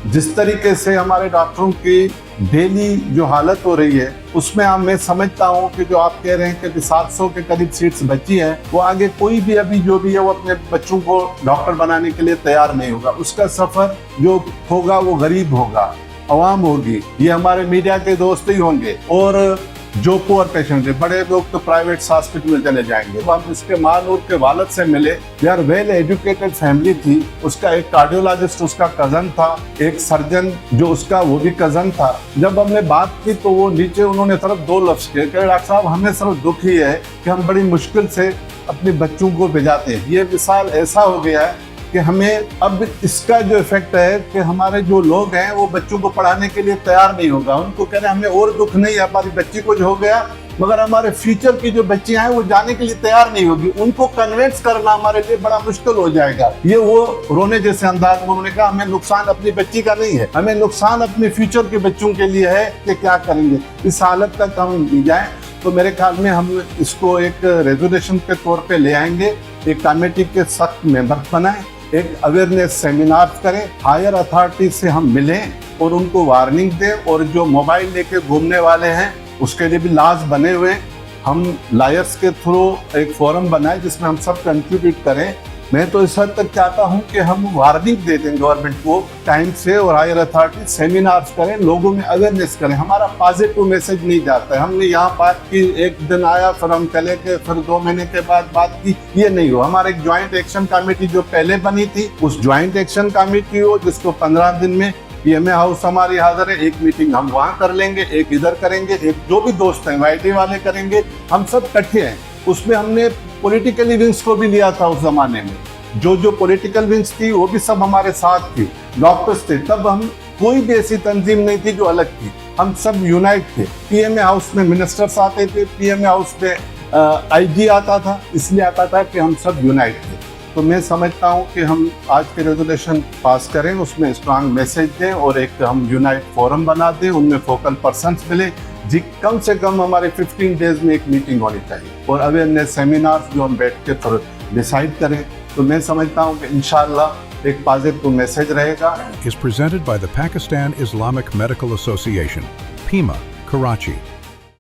जिस तरीके से हमारे डॉक्टरों की डेली जो हालत हो रही है उसमें मैं समझता हूँ कि जो आप कह रहे हैं कि 700 के करीब सीट्स बची है, वो आगे कोई भी अभी जो भी है वो अपने बच्चों को डॉक्टर बनाने के लिए तैयार नहीं होगा। उसका सफर जो होगा वो गरीब होगा, आवाम होगी, ये हमारे मीडिया के दोस्त ही होंगे। और जो पुअर पेशेंट है, बड़े लोग तो प्राइवेट हॉस्पिटल में चले जाएंगे। हम इसके माँ नूर के वालद से मिले, यार वेल एजुकेटेड फैमिली थी। उसका एक कार्डियोलॉजिस्ट उसका कजन था, एक सर्जन जो उसका वो भी कजन था। जब हमने बात की तो वो नीचे उन्होंने सिर्फ 2 लफ्ज कहे, डॉक्टर साहब हमें सिर्फ दुख ही है कि हम बड़ी मुश्किल से अपने बच्चों को भिजाते हैं। ये मिसाल ऐसा हो गया है कि हमें अब इसका जो इफेक्ट है कि हमारे जो लोग हैं वो बच्चों को पढ़ाने के लिए तैयार नहीं होगा। उनको कह रहे हैं हमें और दुख नहीं है, हमारी बच्ची को जो हो गया, मगर हमारे फ्यूचर की जो बच्चियां हैं वो जाने के लिए तैयार नहीं होगी। उनको कन्विंस करना हमारे लिए बड़ा मुश्किल हो जाएगा। ये वो रोने जैसे अंदाज में उन्होंने कहा हमें नुकसान अपनी बच्ची का नहीं है, हमें नुकसान अपने फ्यूचर के बच्चों के लिए है कि क्या करेंगे। इस हालत तक हम जाए तो मेरे ख्याल में हम इसको एक रेजोल्यूशन के तौर पे ले आएंगे, एक कमेटी के सख्त मेंबर बनाएं, एक अवेयरनेस सेमिनार करें, हायर अथॉरिटी से हम मिलें और उनको वार्निंग दें। और जो मोबाइल लेके घूमने वाले हैं उसके लिए भी लॉज बने हुए, हम लायर्स के थ्रू एक फोरम बनाए जिसमें हम सब कंट्रीब्यूट करें। मैं तो इस हद तक चाहता हूं कि हम वार्निंग दे दें गवर्नमेंट को टाइम से और हायर अथॉरिटी सेमिनार्स करें, लोगों में अवेयरनेस करें। हमारा पॉजिटिव मैसेज नहीं जाता है। हमने यहाँ बात की, एक दिन आया फिर हम चले गए, फिर 2 महीने के बाद बात की, ये नहीं हो। हमारा एक ज्वाइंट एक्शन कमेटी जो पहले बनी थी, उस ज्वाइंट एक्शन कमेटी हो जिसको 15 दिन में पीएमए हाउस हमारी हाजिर है, एक मीटिंग हम वहाँ कर लेंगे, एक इधर करेंगे, एक जो भी दोस्त हैं वाईटी वाले करेंगे, हम सब इकट्ठे हैं। उसमें हमने पॉलिटिकल विंग्स को भी लिया था उस जमाने में, जो पॉलिटिकल विंग्स थी वो भी सब हमारे साथ थी, डॉक्टर्स थे। तब हम कोई भी ऐसी तंजीम नहीं थी जो अलग थी, हम सब यूनाइट थे। पीएमए हाउस में मिनिस्टर्स आते थे, पीएमए हाउस में आईजी आता था, इसलिए आता था कि हम सब यूनाइट थे। तो मैं समझता हूँ कि हम आज के रेजोल्यूशन पास करें, उसमें स्ट्रांग मैसेज दें और एक हम यूनाइट फोरम बना दें, उनमें फोकल पर्सन्स मिले जी। कम से कम हमारे 15 डेज में एक मीटिंग होनी चाहिए और अवेयरनेस सेमिनार्स जो हम बैठ के फिर डिसाइड करें। तो मैं समझता हूँ कि इंशाअल्लाह एक पॉजिटिव मैसेज रहेगा। Is presented by the Pakistan Islamic Medical Association, PIMA, Karachi.